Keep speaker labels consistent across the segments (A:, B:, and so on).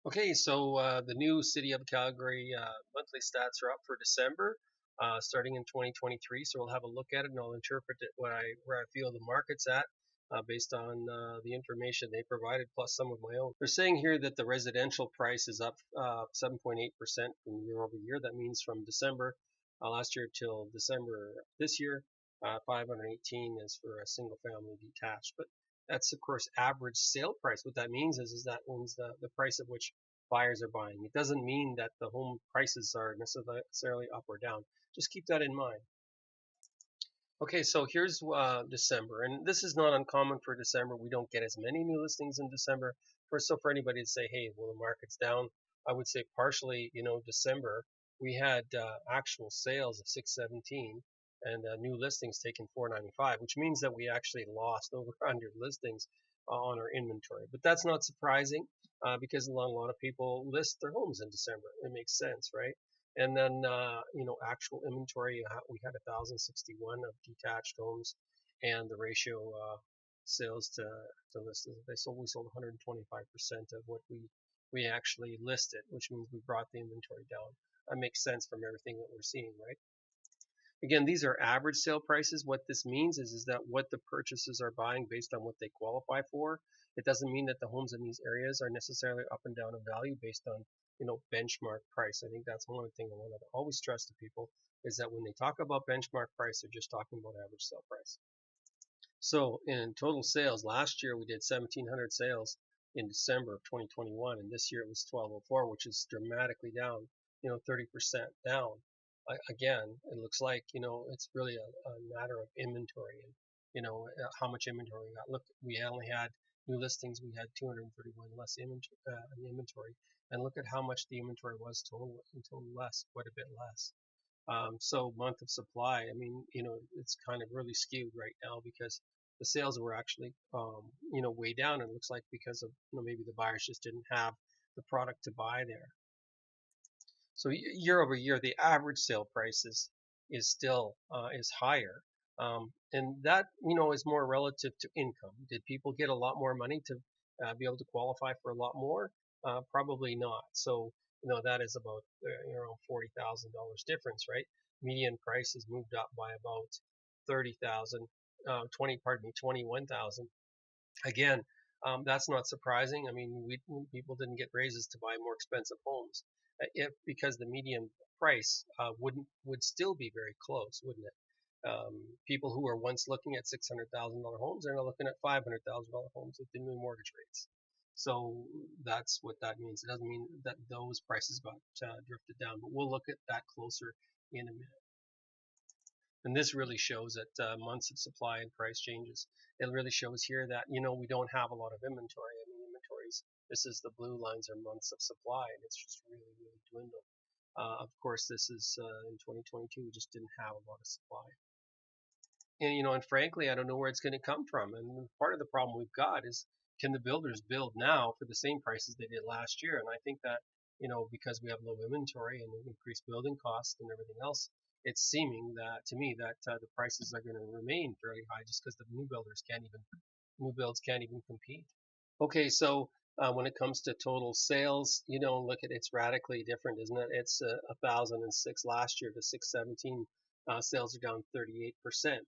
A: Okay, so the new City of Calgary monthly stats are up for December, starting in 2023. So we'll have a look at it and I'll interpret it where I feel the market's at based on the information they provided plus some of my own. They're saying here that the residential price is up 7.8% from year over year. That means from December last year till December this year, 518 is for a single family detached. But that's of course average sale price. What that means is that means the price at which buyers are buying. It doesn't mean that the home prices are necessarily up or down. Just keep that in mind. Okay, so here's December, and this is not uncommon for December. We don't get as many new listings in December. For anybody to say, hey, well, the market's down, I would say partially, December we had actual sales of 617 and new listings taken 495, which means that we actually lost over 100 listings on our inventory. But that's not surprising because a lot of people list their homes in December. It makes sense, right? And then, actual inventory, we had 1,061 of detached homes, and the ratio sales to list, we sold 125% of what we actually listed, which means we brought the inventory down. That makes sense from everything that we're seeing, right? Again, these are average sale prices. What this means is that what the purchasers are buying based on what they qualify for. It doesn't mean that the homes in these areas are necessarily up and down in value based on, benchmark price. I think that's one thing I want to always stress to people is that when they talk about benchmark price, they're just talking about average sale price. So in total sales, last year we did 1,700 sales in December of 2021, and this year it was 1,204, which is dramatically down, 30% down. Again, it looks like, it's really a matter of inventory and, how much inventory we got. Look, we only had new listings, we had 231 less inventory, and look at how much the inventory was total less, quite a bit less. So month of supply, I mean, it's kind of really skewed right now because the sales were actually, way down. It looks like because of, maybe the buyers just didn't have the product to buy there. So year over year, the average sale price is still is higher, and that is more relative to income. Did people get a lot more money to be able to qualify for a lot more? Probably not. So that is about $40,000 difference, right? Median price has moved up by about 30,000, 21,000. Again, that's not surprising. I mean, people didn't get raises to buy more expensive homes, if because the median price would still be very close, wouldn't it? People who were once looking at $600,000 homes are now looking at $500,000 homes with the new mortgage rates. So that's what that means. It doesn't mean that those prices got drifted down, but we'll look at that closer in a minute. And this really shows that months of supply and price changes. It really shows here that we don't have a lot of inventory. I mean, inventories. This is the blue lines are months of supply, and it's just really dwindled. Of course, this is in 2022. We just didn't have a lot of supply, and and frankly, I don't know where it's going to come from. And part of the problem we've got is can the builders build now for the same prices they did last year? And I think that because we have low inventory and increased building costs and everything else, it's seeming that to me that the prices are going to remain fairly high just because the new builds can't even compete. Okay, so when it comes to total sales, look at it's radically different, isn't it? It's 1,006 last year to 617. Sales are down 38%.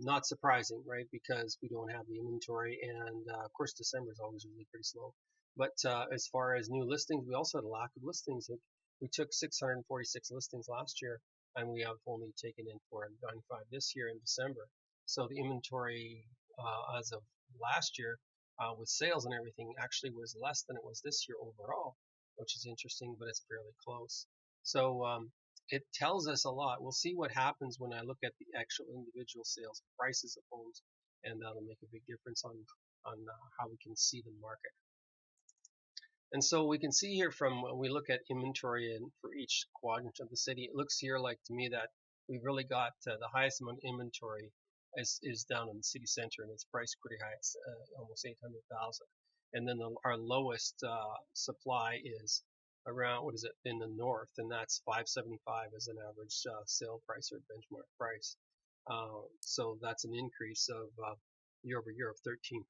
A: Not surprising, right? Because we don't have the inventory, and of course December is always really pretty slow. But as far as new listings, we also had a lack of listings. We took 646 listings last year, and we have only taken in 495 this year in December. So the inventory as of last year with sales and everything actually was less than it was this year overall, which is interesting, but it's fairly close. So it tells us a lot. We'll see what happens when I look at the actual individual sales prices of homes, and that'll make a big difference on how we can see the market. And so we can see here from when we look at inventory and for each quadrant of the city, it looks here like to me that we've really got the highest amount of inventory is down in the city center, and it's priced pretty high. It's almost 800,000. And then our lowest supply is around, what is it, in the north, and that's 575 as an average sale price or benchmark price. So that's an increase of year over year of 13%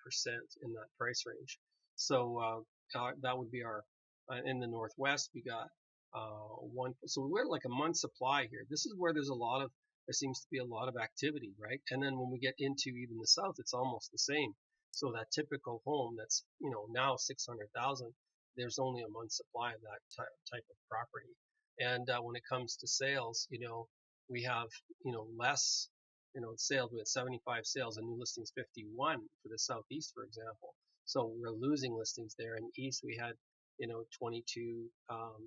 A: in that price range. So that would be our In the Northwest, we got one. So we're like a month supply here. This is where there seems to be a lot of activity, right? And then when we get into even the South, it's almost the same. So that typical home that's, now 600,000, there's only a month supply of that type of property. And when it comes to sales, we have, less, sales. We had 75 sales and new listings 51 for the Southeast, for example. So we're losing listings there. In the East, we had 22.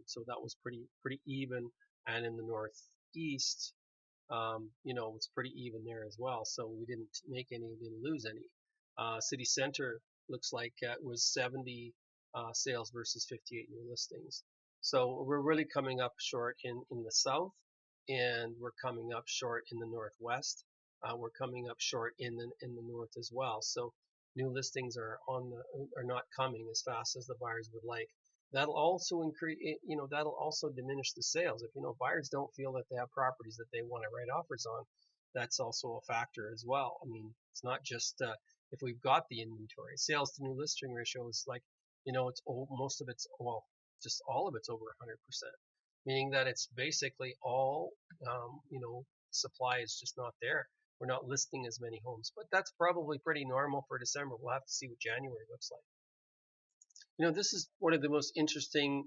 A: So that was pretty even. And in the Northeast, it's pretty even there as well. So we didn't make any, didn't lose any. City Center looks like it was 70 sales versus 58 new listings. So we're really coming up short in the South, and we're coming up short in the Northwest. We're coming up short in the North as well. So new listings are not coming as fast as the buyers would like. That'll also increase, that'll also diminish the sales. If, buyers don't feel that they have properties that they want to write offers on, that's also a factor as well. I mean, it's not just if we've got the inventory. Sales to new listing ratio is like, it's most of it's, well, just all of it's over 100%, meaning that it's basically all, supply is just not there. We're not listing as many homes, but that's probably pretty normal for December. We'll have to see what January looks like. This is one of the most interesting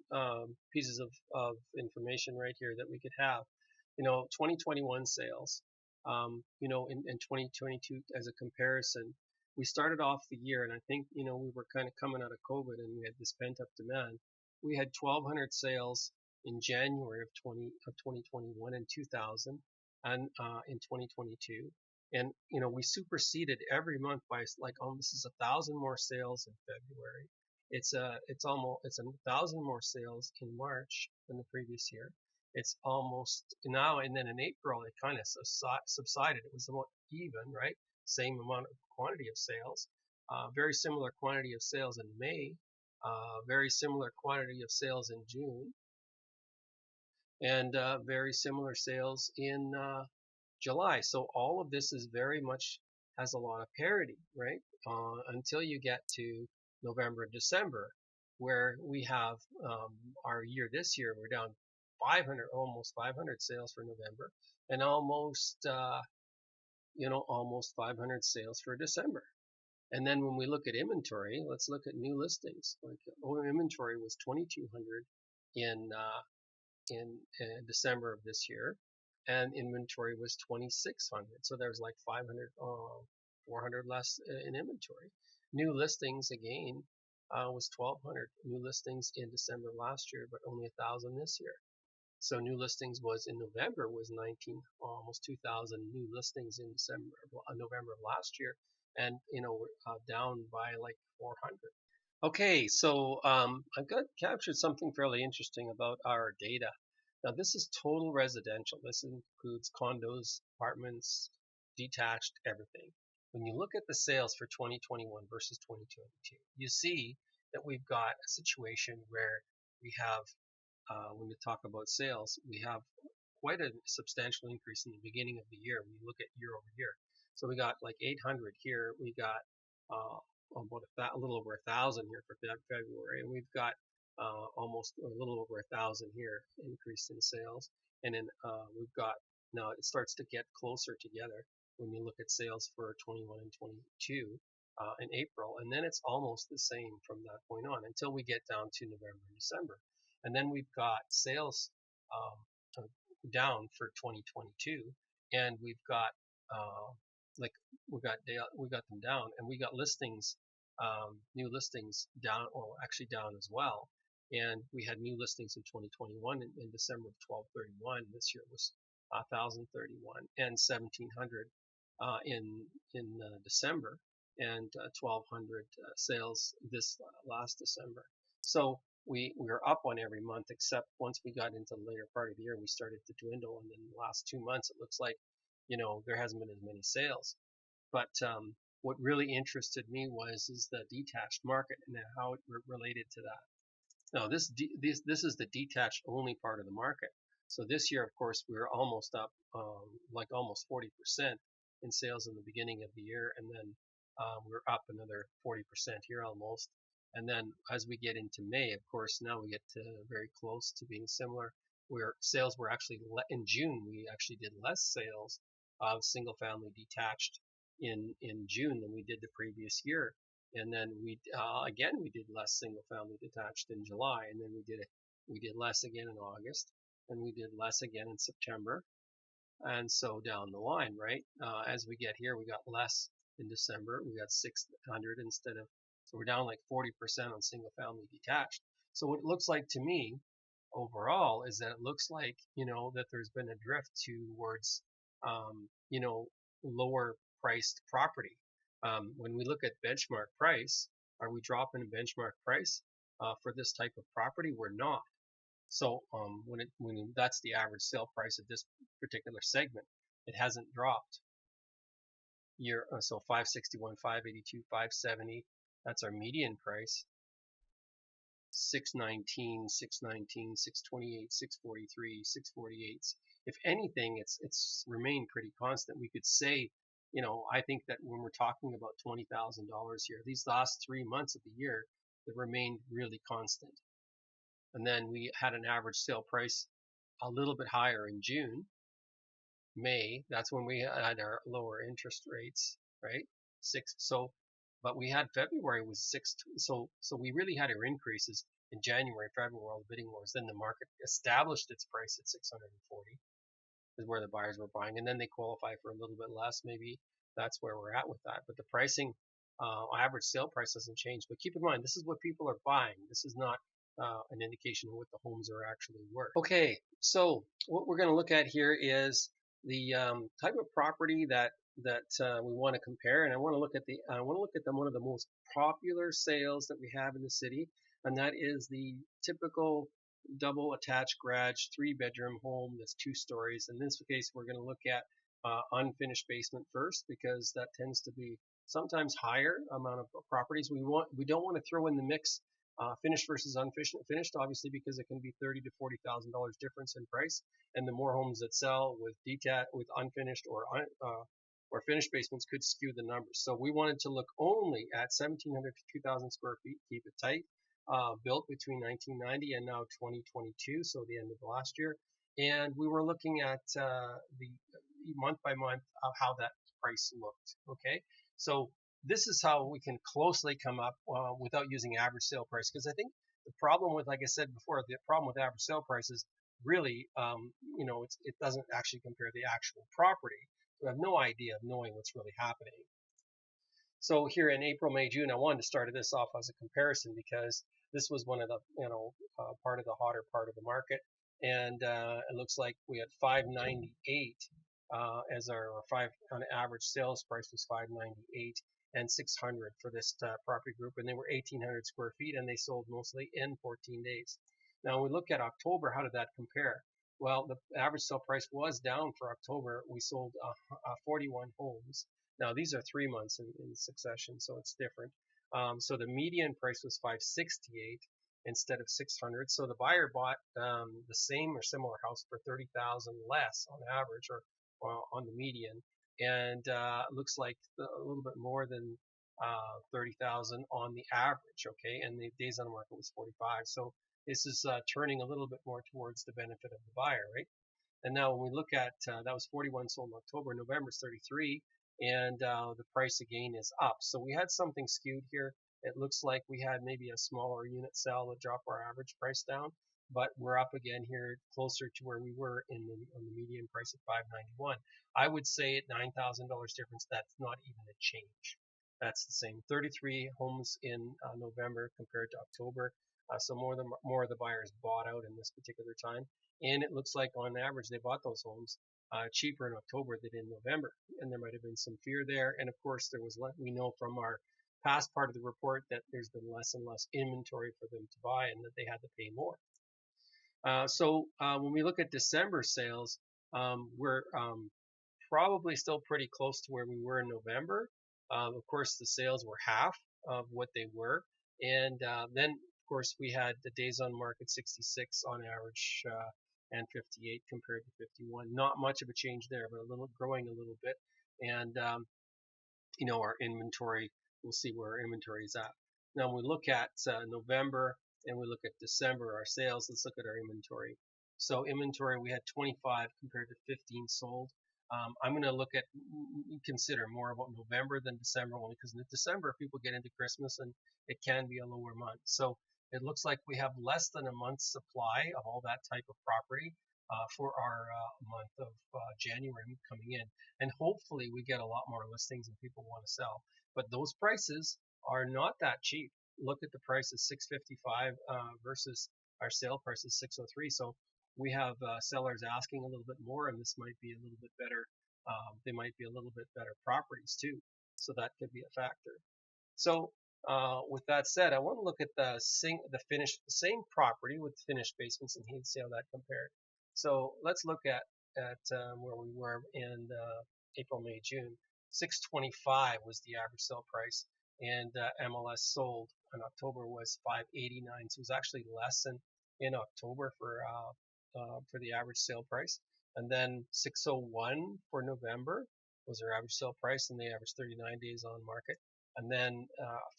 A: pieces of information right here that we could have. 2021 sales, in 2022 as a comparison, we started off the year, and I think, we were kind of coming out of COVID and we had this pent up demand. We had 1,200 sales in January of 2021 and 2,000 and in 2022. And, we superseded every month by like, this is 1,000 more sales in February. It's 1,000 more sales in March than the previous year. It's almost now, and then in April it kind of subsided. It was about even, right? Same amount of quantity of sales. Very similar quantity of sales in May. Very similar quantity of sales in June, and very similar sales in July. So all of this is very much has a lot of parity, right? Until you get to November and December, where we have our year this year, we're down 500, almost 500 sales for November, and almost 500 sales for December. And then when we look at inventory, let's look at new listings. Like inventory was 2,200 in December of this year, and inventory was 2,600. So there's like 500, 400 less in inventory. New listings again was 1,200 new listings in December last year, but only 1,000 this year. So new listings was in November was 19, almost 2,000 new listings in November of last year, and down by like 400. Okay, so I've captured something fairly interesting about our data. Now this is total residential. This includes condos, apartments, detached, everything. When you look at the sales for 2021 versus 2022, you see that we've got a situation where we have, when we talk about sales, we have quite a substantial increase in the beginning of the year when you look at year over year. So we got like 800 here. We got about a little over 1,000 here for February, and we've got almost a little over 1,000 here increase in sales. And then we've got, now it starts to get closer together when you look at sales for 21 and 22 in April, and then it's almost the same from that point on until we get down to November and December. And then we've got sales down for 2022, and we've got like we got them down, and we got listings, new listings down, or actually down as well. And we had new listings in 2021 in December of 1,231. This year was 1,031 and 1,700 in December, and 1,200 sales this last December. So we were up on every month, except once we got into the later part of the year, we started to dwindle. And then the last 2 months, it looks like, there hasn't been as many sales. But what really interested me is the detached market and how it related to that. Now this is the detached only part of the market. So this year, of course, we were almost up, like almost 40% in sales in the beginning of the year, and then we're up another 40% here almost. And then as we get into May, of course, now we get to very close to being similar. Where sales were actually in June, we actually did less sales of single family detached in June than we did the previous year. And then again we did less single family detached in July, and then we did less again in August, and we did less again in September, and so down the line, right? As we get here, we got less in December. We got 600 instead of, so we're down like 40% on single family detached. So what it looks like to me overall is that it looks like, that there's been a drift towards, lower priced property. When we look at benchmark price, are we dropping a benchmark price for this type of property? We're not. So when that's the average sale price of this particular segment, it hasn't dropped. So 561, 582, 570. That's our median price. 619, 619, 628, 643, 648. If anything, it's remained pretty constant. We could say, I think that when we're talking about $20,000 here, these last 3 months of the year, it remained really constant. And then we had an average sale price a little bit higher in June. May, that's when we had our lower interest rates, right? But we had February was 6. So we really had our increases in January, February, all the bidding wars. Then the market established its price at 640 is where the buyers were buying, and then they qualify for a little bit less. Maybe that's where we're at with that. But the pricing, average sale price doesn't change. But keep in mind, this is what people are buying. This is not an indication of what the homes are actually worth. Okay, so what we're going to look at here is the type of property that we want to compare, and I want to look at one of the most popular sales that we have in the city, and that is the typical double attached garage 3-bedroom home that's 2 stories. In this case, we're going to look at unfinished basement first, because that tends to be sometimes higher amount of properties. We don't want to throw in the mix finished versus unfinished, obviously, because it can be $30,000 to $40,000 difference in price, and the more homes that sell with unfinished or finished basements could skew the numbers. So we wanted to look only at 1,700 to 2,000 square feet, keep it tight, built between 1990 and now 2022, so the end of last year. And we were looking at the month by month of how that price looked. Okay, so this is how we can closely come up without using average sale price, because I think the problem with, like I said before, the problem with average sale prices really, it doesn't actually compare the actual property. So I have no idea of knowing what's really happening. So here in April, May, June, I wanted to start this off as a comparison, because this was one of the, part of the hotter part of the market. And it looks like we had 598 as our on average sales price was 598 and 600 for this property group, and they were 1,800 square feet, and they sold mostly in 14 days. Now, when we look at October, how did that compare? Well, the average sale price was down for October. We sold 41 homes. Now, these are 3 months in succession, so it's different. So the median price was 568 instead of 600. So the buyer bought the same or similar house for 30,000 less on average, or on the median, and it looks like a little bit more than 30,000 on the average. Okay, and the days on the market was 45. So this is turning a little bit more towards the benefit of the buyer, right? And now when we look at that was 41 sold in October, November's 33, and the price again is up. So we had something skewed here. It looks like we had maybe a smaller unit sale that dropped our average price down, but we're up again here closer to where we were on the median price of 591. I would say at $9,000 difference, that's not even a change. That's the same. 33 homes in November compared to October. So more of the buyers bought out in this particular time, and it looks like on average they bought those homes cheaper in October than in November, and there might have been some fear there. And of course, we know from our past part of the report that there's been less and less inventory for them to buy, and that they had to pay more. So when we look at December sales, we're probably still pretty close to where we were in November. Of course, the sales were half of what they were, and then of course we had the days on market 66 on average, and 58 compared to 51. Not much of a change there, but growing a little bit. And our inventory, we'll see where our inventory is at. Now, when we look at November and we look at December, our sales, let's look at our inventory. So inventory, we had 25 compared to 15 sold. I'm going to look at consider more about November than December only because in December people get into Christmas and it can be a lower month. So it looks like we have less than a month's supply of all that type of property for our month of January coming in, and hopefully we get a lot more listings and people want to sell. But those prices are not that cheap. Look at the price of 655 versus our sale price is 603. So we have sellers asking a little bit more, and this might be a little bit better. They might be a little bit better properties too, so that could be a factor. So with that said, I want to look at the finished the same property with finished basements and heat, see how that compared. So let's look at where we were in April, May, June. 625 was the average sale price, and MLS sold in October was 589. So it was actually less than in October for the average sale price. And then 601 for November was their average sale price, and they averaged 39 days on market, and then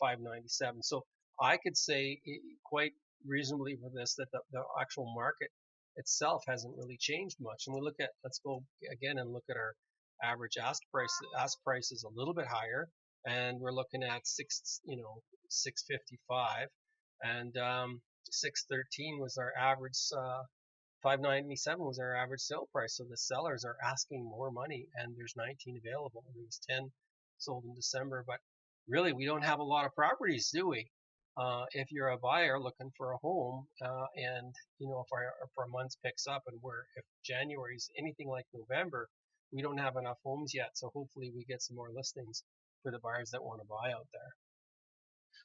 A: 597. So I could say quite reasonably for this that the actual market itself hasn't really changed much. And we look at, let's go again and look at our average ask price. Ask price is a little bit higher, and we're looking at 655, and 613 was our average. 597 was our average sale price. So the sellers are asking more money, and there's 19 available. There was 10 sold in December, but really we don't have a lot of properties, do we? If you're a buyer looking for a home, and if our month picks up, and if January's anything like November, we don't have enough homes yet. So hopefully we get some more listings for the buyers that want to buy out there.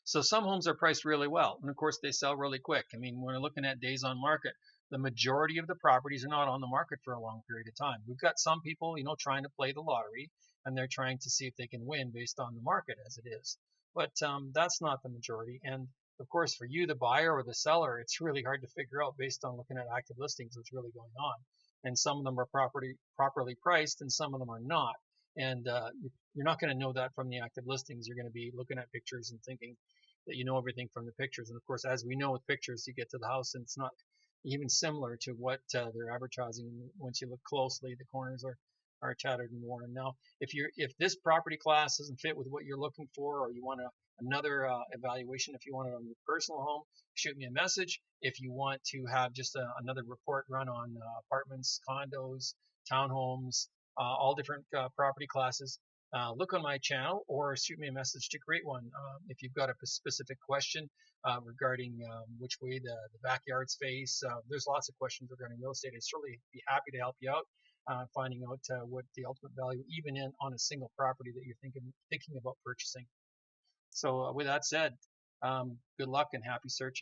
A: So some homes are priced really well, and of course they sell really quick. I mean, when we're looking at days on market, the majority of the properties are not on the market for a long period of time. We've got some people, trying to play the lottery, and they're trying to see if they can win based on the market as it is. But that's not the majority. And of course, for you, the buyer or the seller, it's really hard to figure out based on looking at active listings what's really going on. And some of them are properly priced, and some of them are not. And you're not going to know that from the active listings. You're going to be looking at pictures and thinking that you know everything from the pictures. And of course, as we know with pictures, you get to the house and it's not even similar to what they're advertising. Once you look closely, the corners are tattered and worn. Now, if this property class doesn't fit with what you're looking for, or you want another evaluation, if you want it on your personal home, shoot me a message. If you want to have just another report run on apartments, condos, townhomes, all different property classes, look on my channel or shoot me a message to create one. If you've got a specific question regarding which way the backyards face, there's lots of questions regarding real estate. I'd certainly be happy to help you out finding out what the ultimate value, even on a single property that you're thinking about purchasing. So with that said, good luck and happy searching.